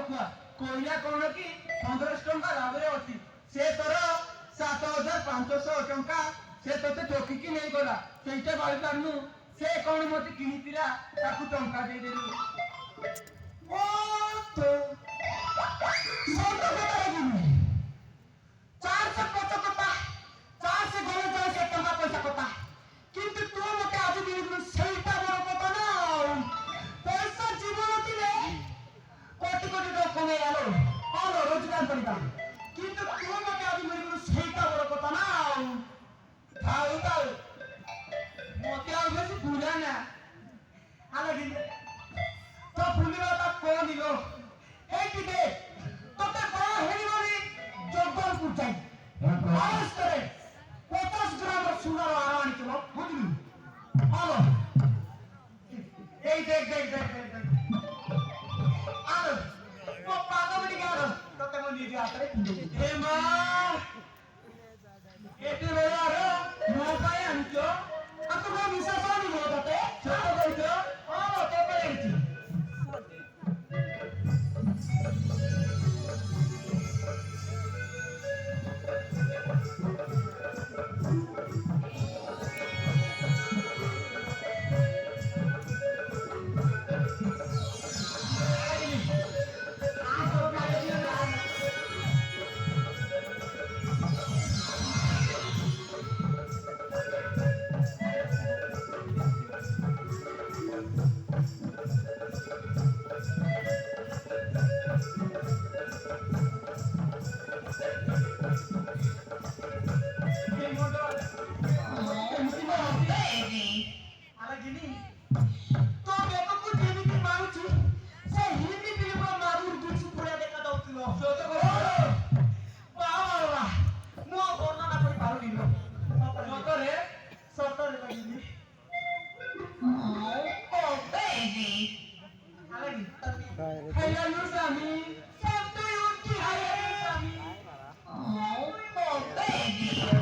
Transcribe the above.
ପଖୁଆ କହିଲା କଣ କି 1500 ଟଙ୍କା ଲାଭରେ ଅଛି ସେ ତୋର 7500 ଟଙ୍କା ସେ ତୋତେ ଠକିକି ନେଇଗଲା ସେଇଟା କହିପାରୁନୁ ସେ କଣ ମତେ କିଣିଥିଲା ତାକୁ ଟଙ୍କା ଦେଇଦେଲୁ ଓ ତ ସତ କଥା ହେବି 450 କଥା 4 ଗଲେ ଯାଏ ସେ ଟଙ୍କା ପଇସା କଥା কিন্তু ତୁ ମତେ ଆଜି ମିଳିବୁ ସେଇଟା ବড় কথা না পয়সা জীবন দিলে কোটি কোটি টাকা কমে গেল আলো রোজগার করিবা কিন্তু তু মতে আজ মিলিবু সেইটা বড় কথা না ଥାଉ ଥାଉ ମତେ ଆଉ ବେଶୀ ବୁଲା ନା আলো দিলে তো ভুলিবাটা কোন দিল এই দিকে তোতে বড় হেরিবনি জগলপুর যাই আরে 50 গ্রাম সোনার আর আনিছিল বুঝলি আলো এই দেখ আলো ও পাগল গেল তোতে মন নিজে হাতে ଏ ମା ଏତେ ବେଳାର ମୋ ପାଇଁ ଆଣିଛ আর তোমার বিশ্বাস হয়নি বলো তাতে ସତ କହୁଛ আলো তোকে এনেছি এই মোটর আরে জিনি তো বেকକୁ ଯେମିତି ମାରୁଛି ସେ ହିନ୍ଦୀ ଫିଲ୍ମର ମାରୁର ଦୁଛୁ ପୁରା ଦେଖା ଯାଉଥିଲ ସତ କହୁଛ ବାବା ମୁଁ ବର୍ଣ୍ଣନା କରି ପାରୁନି ସତରେ ସତରେ ଲାଗିନି ଆରେ ଖାଇଲାଲୁ ସ୍ୱାମୀ ସତେ ଉଠି ହାଏ ସ୍ୱାମୀ Oh, baby.